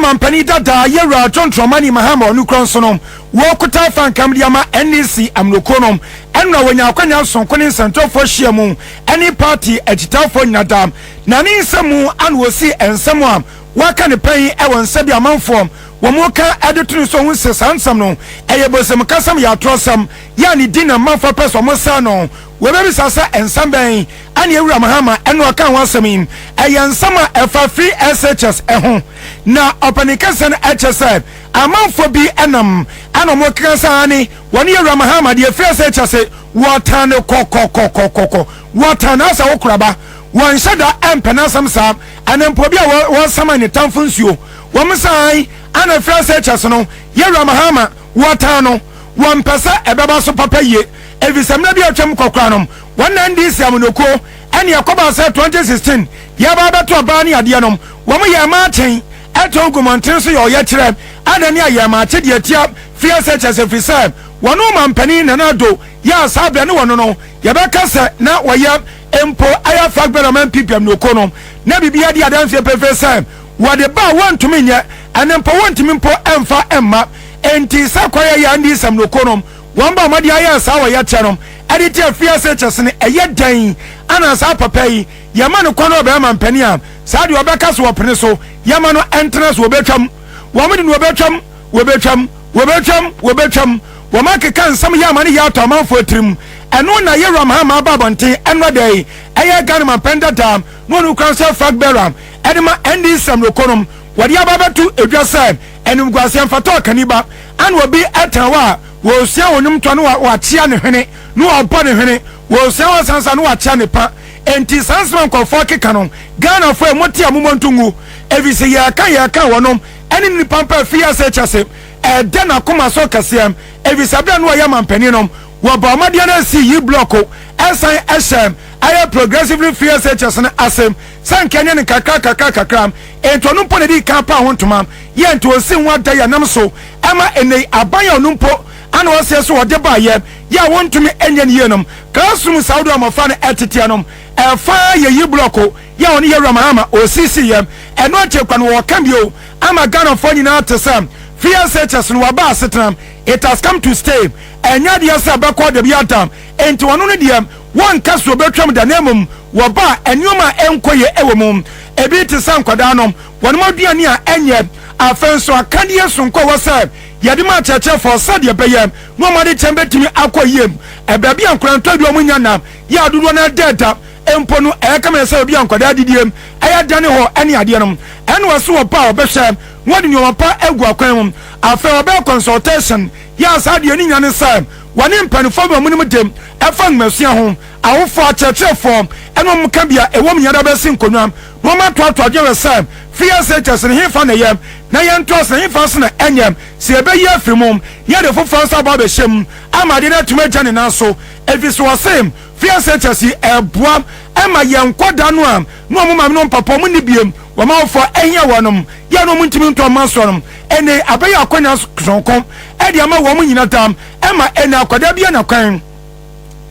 mampani dada yewra tontromani Mahama onukronsonom wo kuta fankam diama NEC amnokonom enna wonya akwanya sonkone sentofo hyiamu any party agitafo nyadam na ne nsemu an wosi ensemu am waka ne pai ewo nsabi amanfo womoka adetunu so hunse sansam no eyebosem kasam ya trosam ya ni dina manfa peso mosa no webebi sasa ensamben ani ewura Mahama eno aka wasamin eyansama efa free SHS eho na opanikasen HSF amanfo bi enam anomo kansani woni ewura Mahama de free SHS watan kokokokokoko watan asa wokuraba wanshada empenasam sam anempo bi a wonsama ni tamfunsuo womsai ana free SHS no ewura Mahama watan no wampesa ebeba so papaye evisamna bi atwam kokranom wannan ndisi amunoko ene yakoba sa 2016 yaba beto abani ade nom wo mo yema chen eto gumonten so yo ye kire adani ayema che de atia FSHS officer wono mampani nanado ya sabia ne wono no yebeka se na woye empo aya fagbera man pipam no konom na bibia de adanse professor wo de ba wantumi nye anempo wantumi mpo emfa emma enti sakwaya ya ndisi amunoko wamba madi aya sawa ya chanom editi FSHS ne eyedan ana sa papa yi yama no kono be mampani am sa de obeka so opene so yama no entrance obetwam wamde no obetwam wama keka nsam yama ne ya to manfo atrim eno na yewra Mahama babonten eno dey eye ganma penda dam no no kwan se fag beram edema endi sam no konom wadi ababetu edwasem enum gwasem fato kaniba an obi atawa wo sia wonum to no wa tia ne hwene no obo ne hwene wo sia wa sansa no wa tia ne pa enti sansman ko fo keka no Ghana fo emotia momontungu evise ya kan wonom eni ni pampa FSHS de na koma so kasem evise bra no ya mampani nom wo ba madia na si yi blocko esan esem aye progressively FSHS na asem sankanya ne kakra ento no po ne di kan pa hontoma ye ento osin wa da ya nam so ama ene abanya onumpo ana wose so wode ba ye ya wontumi enye ne yenom kasum saudi amofa ne etetianom efa ye yi blocko ya oni ye Mahama osisi ye eno achekwa no wakambio ama Ghana fo nyina atesam FSHS no waba asetram it has come to stay enya de asa bako de biatam enti wono ne de won kaso betwam da nemum waba enyoma enkoye ewomum ebi te sankwada nom wono maduane a enye afenso akade sonko wose yade ma cheche for sade beyem no made chembetimi akoyem ebabi ankoranto bi omunya nam ya dodo na data empo no ekama se obi ankwada didiem eya dane ho ene ade nom ene wose wo pa obehwe wodi nyoma pa egu akwanum afa obe consultation ya sade ni nyane sam woni mpanifo be omunum dem efa ngmasua ho awofo achechefo eno mka bia ewom nyada besi nkonwam no ma to adwe sam FSHS ne hefa na yem na yentos na hefa so na enyem se ebe ye afrimum ye de fofo so aba be hyem amade na tumaja ne naso efiso wasem FSHS eboam ema yenkoda no am no mo mam no papa mo ni biem wo ma ofo ehia wonom ye no muntimi nto mansonom ene abeya akonya sonkom e de ama wo mo nyina tam ema ene akoda bia na kwan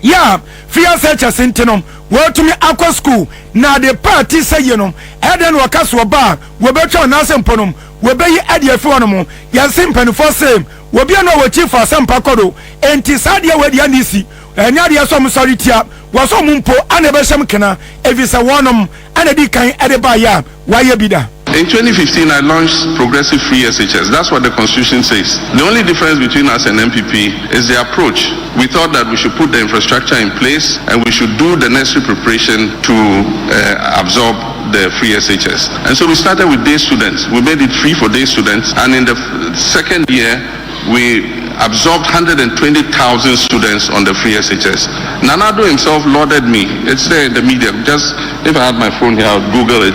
ya FSHS ntenom wotumi akwa school na de party sayenom eden wakaso ba wo betwa na asempom wo beyi adeafi wonom ya simpanifo same wo bia no wo chief asempa kodo enti sadia wadi anisi enya de so msori tia wo so mumpo ana be hyem kena evisa wonom ana di kan ede ba ya waye bida. In 2015, I launched Progressive Free SHS. That's what the Constitution says. The only difference between us and MPP is the approach. We thought that we should put the infrastructure in place and we should do the necessary preparation to absorb the free SHS. And so we started with day students. We made it free for day students. And in the second year, we absorbed 120,000 students on the free SHS. Nanado himself lauded me. It's there in the media. Just if I had my phone here, I would Google it.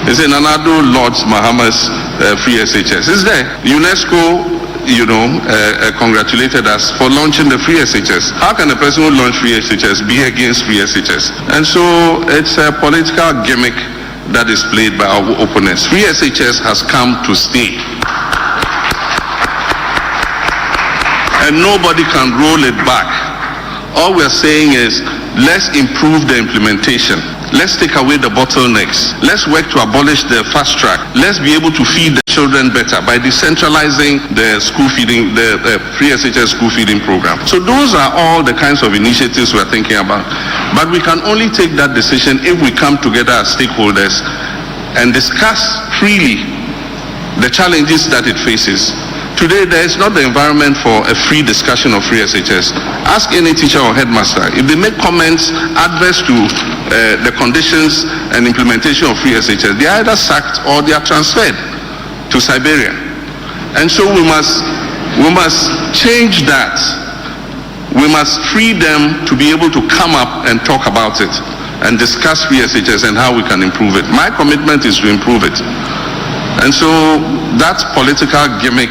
They say Nanado lauds Mahama's free SHS. It's there. UNESCO, congratulated us for launching the free SHS. How can a person who launched free SHS be against free SHS? And so it's a political gimmick that is played by our opponents. Free SHS has come to stay. And nobody can roll it back. All we're saying is, let's improve the implementation. Let's take away the bottlenecks. Let's work to abolish the fast track. Let's be able to feed the children better by decentralizing the school feeding, the free SHS school feeding program. So those are all the kinds of initiatives we're thinking about. But we can only take that decision if we come together as stakeholders and discuss freely the challenges that it faces. Today, there is not the environment for a free discussion of free SHS. Ask any teacher or headmaster. If they make comments adverse to the conditions and implementation of free SHS, they are either sacked or they are transferred to Siberia. And so we must change that. We must free them to be able to come up and talk about it and discuss free SHS and how we can improve it. My commitment is to improve it. And so that political gimmick,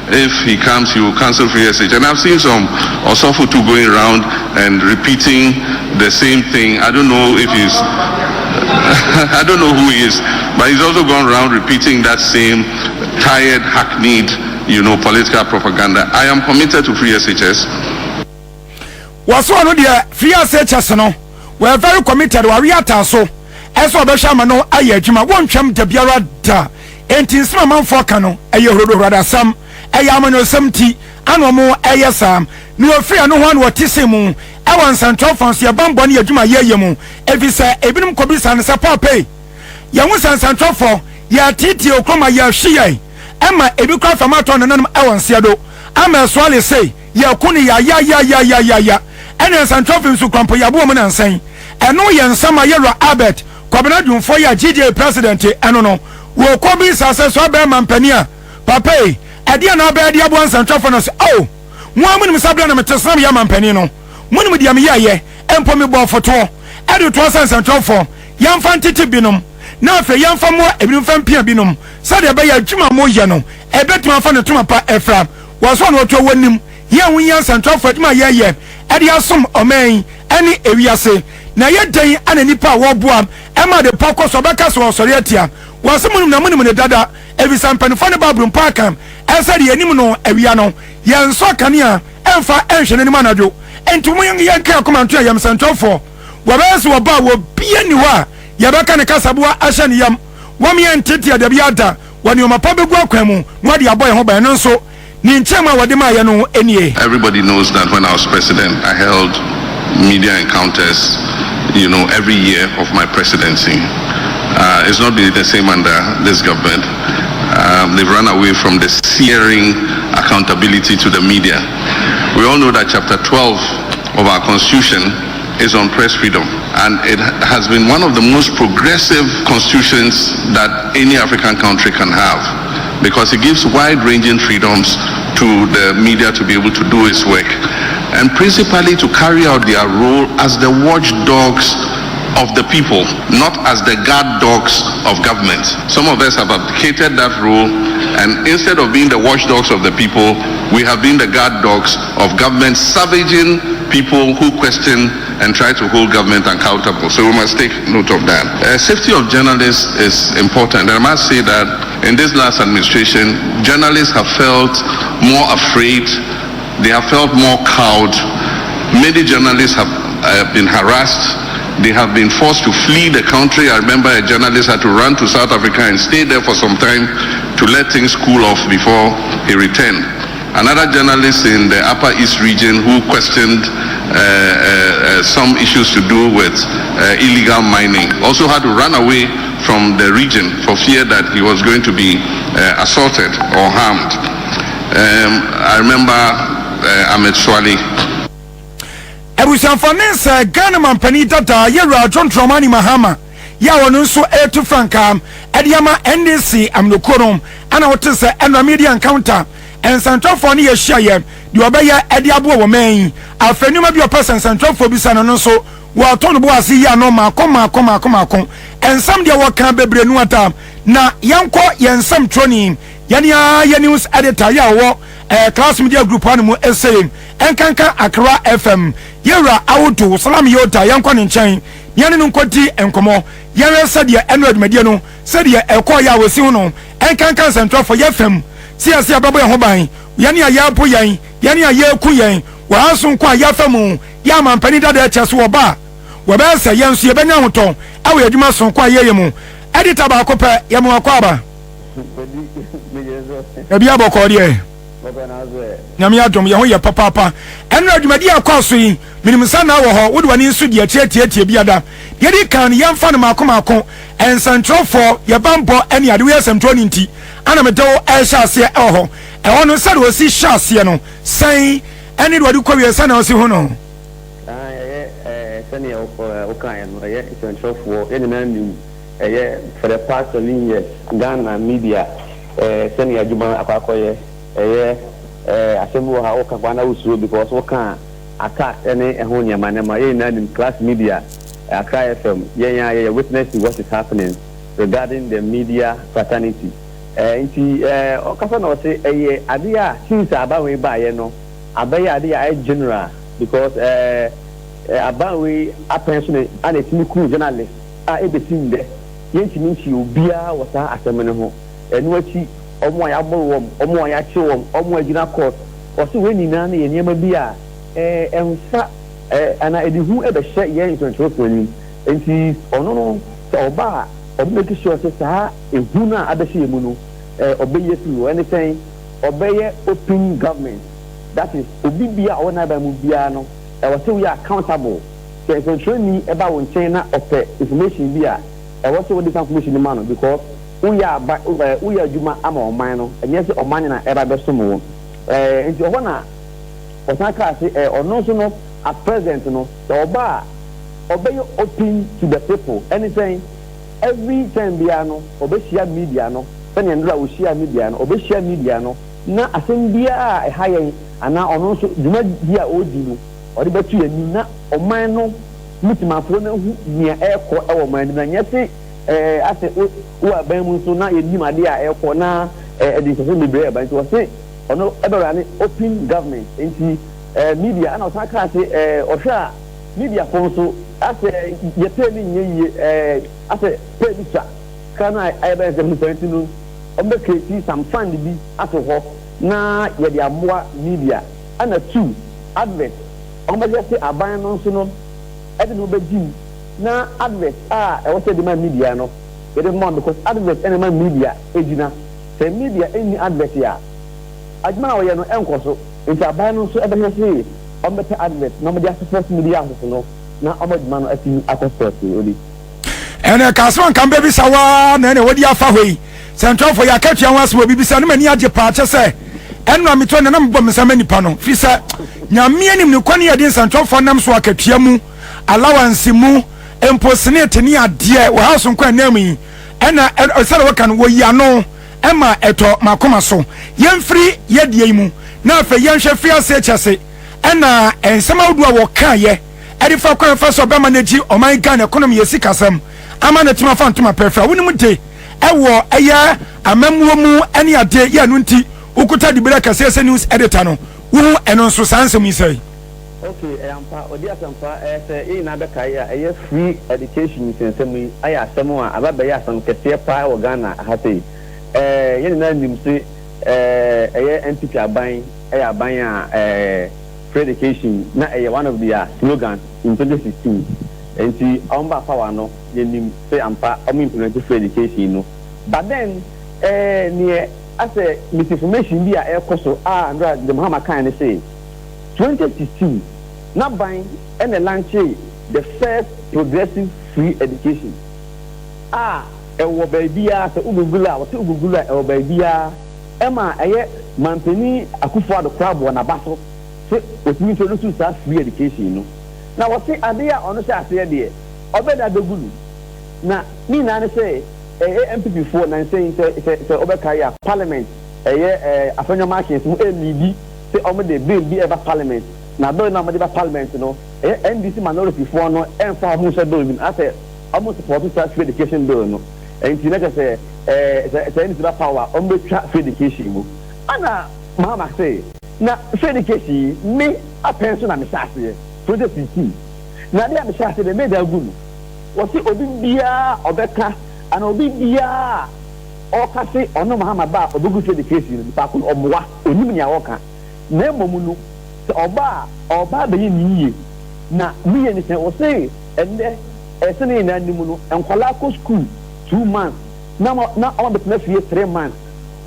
if he comes, he will cancel free SH. And I've seen some Osofutu going around and repeating the same thing. I don't know if he's, I don't know who he is, but he's also gone around repeating that same tired, hackneyed, political propaganda. I am committed to free SHS. Was one of the free SHS, no? We're very committed. We are so. As well, Bashamano, Ayajima, one champ, the Biarada, and Tinsman Fokano, Ayo rather some. Ayamano semti anomo ayasam no free no one what tisemu ewan central funds ya bambo ne adwuma yeyemu efisa ebinum kobisa ne sapapa ya won central for ya titi okroma ya hwiye ema ebikra famato nanam ewan Asiedu ama swale say ya kuni ya ene central funds kwampo ya bo mu nansan eno ye nsama yero Albert kwabena dwumfo ya GJ president eno no wo kobisa se so be mampania papa Adia na be dia bo central for no say oh mo amu ni sabla na metesam ya mampani no mo ni dia me ye empo me bo foto ade to central for yamfa ntete binom na afa yamfa mo ebinum fa mpia binom sa de be ya dwuma mo ye no ebetuma fa no tuma pa efra wo so no to wanim ye hu ya central for dwuma ye ade asom omen ani ewiase na ye dan ana nipa wo boam ema de poko so beka so sori atia wo se munum na munum ne dada evisa mpanifo ne babrum pakam esa de yanim no awia no yenso kanea emfa enhwene ni manadwo entumu yenka akomanto ya yam central for wo bes wo ba wo bia ni wa ya beka ne kasaboa ahye ne yam wo me Nketia da biada woni o mapa begu akwamu no de aboy ho ban no so ni nchema wode ma ye no enie. Everybody knows that when I was president I held media encounters every year of my presidency. It's not been the same under this government. They've run away from the searing accountability to the media. We all know that Chapter 12 of our Constitution is on press freedom, and it has been one of the most progressive constitutions that any African country can have, because it gives wide-ranging freedoms to the media to be able to do its work, and principally to carry out their role as the watchdogs of the people, not as the guard dogs of government. Some of us have abdicated that role, and instead of being the watchdogs of the people, we have been the guard dogs of government, savaging people who question and try to hold government accountable. So we must take note of that. Safety of journalists is important, and I must say that in this last administration, journalists have felt more afraid, they have felt more cowed. Many journalists have been harassed. They have been forced to flee the country. I remember a journalist had to run to South Africa and stay there for some time to let things cool off before he returned. Another journalist in the Upper East region who questioned some issues to do with illegal mining also had to run away from the region for fear that he was going to be assaulted or harmed. I remember Ahmed Swali. Ebusanfanense Ghana mampani dada yera John Tromani Mahama ya wonu so etu frankam ediama NDC amnokorom ana wote se enra media encounter en central for ne yehia ye de obeya ediabo wo man afenuma bi opesen central for bisa no so wo to no bo ase ya no makoma ensam de wo kan bebre nu atam na yanko yensam troni yani news editor ya wo class media group anu mu essay enkanka Accra FM yera auto salam yota yanko ne nchen yane no nkoti enkomo yere sadia enroad media no sadia ekọ ya wasi no enkanka central for FM siase ababo ho ban yane ya po yan yane ya ku yan wa aso nkọ ya famu ya mampani dada echeso oba we be se yenso ye benya hoton awe adwuma so nkọ ye yemu editor ba ko pe yemu akọ aba ebi aboko de nyame adom ye ho ye papa enra adwumadi akwaso yi minimsa na wo ho wo de wani nso de tietie biada ye di kan ye mfa no makomako ensantrofo ye bambo ene ade we asantro ni nti ana medo e hya ase e ho e ho no se de osi hya ase no san ene de wadi kwawe sa na osi ho no sani o kan no ye ensantrofo ye na nim for the past 7 years Ghana media sani adwuma akwakoye asemu ha o kan kwana usuro because o kan aka ene ehun nyama nema ye na nim class media Accra FM ye witness what is happening regarding the media fraternity nti o kasa na o say ade a since abawe ba ye no abaya ade a general because abawe attention and a clinical journalist ebetim de yentimi nchi obia wasa asemene ho enu achi omo ya gboro omo ya chi omo agina court o se we nina na ye niam bi a ensa ana edihu ebe hye ye introduction ni enti ono no oba make sure say sa ehu na abehye mu no obeye fi anything obeye open government that is obi bia ona ba mu bia no was say we are accountable so introduction ni eba won chen na ope information bia was say we dey information ni man because we are adwuma ama oman no enye say oman na eba be so mo enti o na osaka say ono so no at present no the oba obey open to the people anything every time bia no obeshia media no sani ndra o share media no obeshia media no na asem bia e hayen ana ono so duma bia odi no odi betu yani na oman no mutimafo na hu nia eko e wo man na nyete ase wo aban mu so na yenim ade a eko na edi so bebre e ban so say ono eberane open government enti media ana osaka say ohwa media fonso ase yete ni nyeye ase pelisa kana ebe ze mu point no ombe create some fund bi ato ho na ye dia moa media ana two advert ombe say aban no so no ede no be jim na advert e wo say the media no e dey more because advert any media ejina say media any advert ya ajma wo ye no enkoso nti aban no so ebe say ombe advert no media support media so no na omodman ati akosot odi ene kasman kan bebi sawa na ene wodi afa hoi central for yakatua wanso obi bisa no mani age pa che se eno ameto na mbom nsama nipa no fi se nyame anim ne kwani yade central for nam so akatua mu allowance mu imposnate ni ade wo house nkwa na mu ena osere wo kan wo ya no ema eto makoma so yemfiri yedie mu na afa yenhwe fi ase chese ena ensema odua wo kan ye edifa kwa first of manage o man Ghana economy yesi kasam ama na tima fantuma perfect wonimu de ewo eye amamuo mu ene ade ye no nti ukuta di breka sese news editor no wo eno so sansem isai okay ampa odi asampa say na be kai eye free education sensem aya asem a ababa ya asam kese pa wo Ghana hate ye na nim se eye NPP aban a free education na one of their slogans in 2016 enti amba power no yenim say ampa implement free education no but then near as a misinformation bi a ekoso ndra the Mahama kind say 2016 na ban and the launch the first progressive free education ewo baibia se ugugula wo se ugugula ewo baibia ema eye mampeni akufo ado krabo na baso se otimi introduce sa free education no na wo se ade a ono se ase de obeda dogulu na ni na ne se MPP4 na se obeka ya parliament afenyo markets mu lead se omo de bill bi eba parliament na do na mo de parliament no NDC minority for no emfa mu se do min ase omo support free education bill no enti na say se NDC power omo twa free education mu ana Mahama say na free education me a pension na me sase project 15 na dia me sase de me da gunu wo si obi bia obeka ana obi bia o ka se ono Mahama ba obugu free education pa kun omwa onim nya wo ka na emomu no se oba be yiye na miye ni se wo se ende esene na nimu no enkwala ko school 2 months na o be na fie 3 months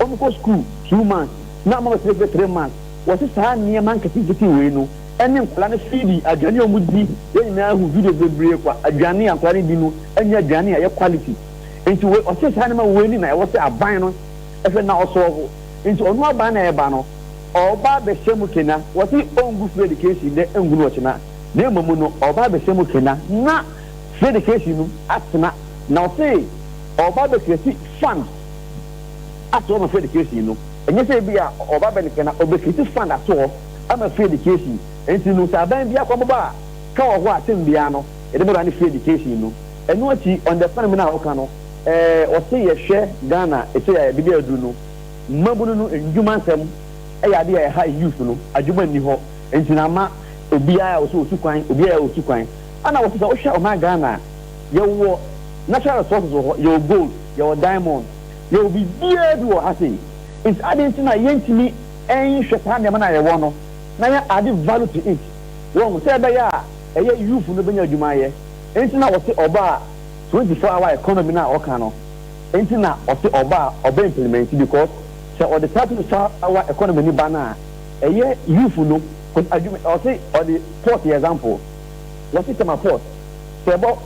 almost school 2 months na mama say 3 months what is ha niya man kiti we no ene nkola na feedi aduane omudi ye nyina hu video bebre kwa aduane akware di no enya aduane ya quality enti we o say ha na ma we ni na e wo say aban no efe na oso enti onu aban na e ba no oba be shemu kena what is ongu free education de engu no chena na emamu no oba be shemu kena na free education no atena na o say oba be create fund ato ma free education no enye say bia oba be kena oba create fund ato ama free education enti no saban bia kwa baba ka wo ho atem bia no e de me free education no enu achi understand me na o ka no o say ye hwe Ghana e say ya bibia adu no mabunu no enjuma nsem e ya de ya ha youth no adwuma ni ho enti na ma obia o so osukwan obia o osukwan ana wo say o hwe o ma Ghana ye wo natural resources ho your gold your diamond your bibia du o ha say it's adding to na yentimi en hwe pa na ma na ye wo no na ya add value to it won say be ya eye youth no benya adwuma ye enti na wo say oba 24-hour economy na o kan no enti na o say oba implement because say o the 24-hour economy ni bana eye youth no adwuma o say o the port example what is my port say about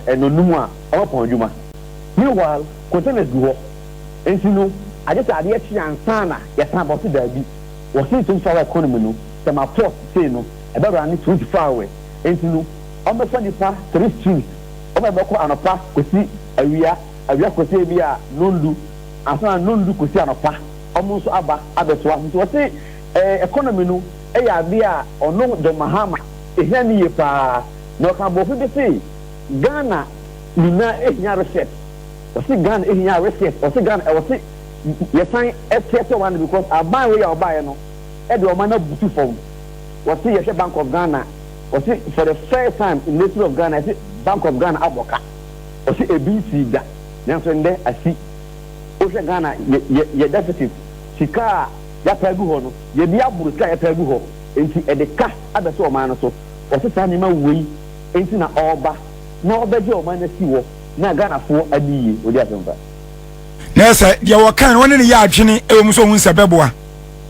enonumu a o pon adwuma meanwhile containers go ho enti no I just ade chi ansana ya san about da bi o say 24-hour economy no say my port say no e be run 24-hour enti no o be fani pa 3 streams o be ko anopa kosi awia kosi bi a nondu asana nondu kosi anopa o mo so aba abeto nti o say economy no e ya bi a ono do Mahama ehia ni ye pa no ka bo fi be say Ghana nina ehia reset o say Ghana ehia reset o say Ghana o say you find a one because I buy where you buy no e do man na butu form o say you Bank of Ghana o say for the first time in the history of Ghana I say Bank of Ghana aboka o say ABC da na so nde asi o say Ghana ye deficit sika ya pagu ho no ye bia buru sika ya pagu ho enti e de ka abeso o man no so o say sa ni ma wei enti na oba na obaje o man na si wo na Ghana fo adiye odi asomfa nessa dia wakan woni ne ya adwene e wo so hu sebeboa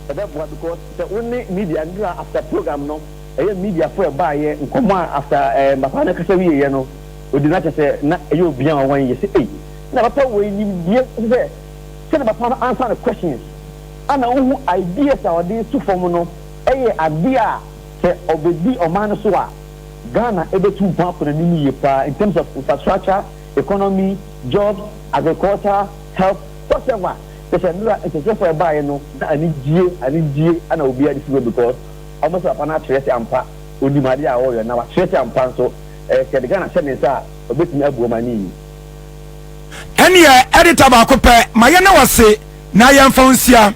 because the only media after program no media for buy nkomo after mapa na kasa wi ye no odi na chese na e obi an wan ye say na papa we ni bie say na papa answer the questions ana who ideas are dey to form no idea say obedi o man so a Ghana ebetu pap na ni ye pa in terms of infrastructure economy jobs agriculture health whatever it's just for buy no ani gie ana obi adi fi because almost up na trese ampa onimade a wo yo na wa trese ampa so ke de Ghana chene sa obetumi abu mani ene editor ba ko pe maye na wase na yemfa nsia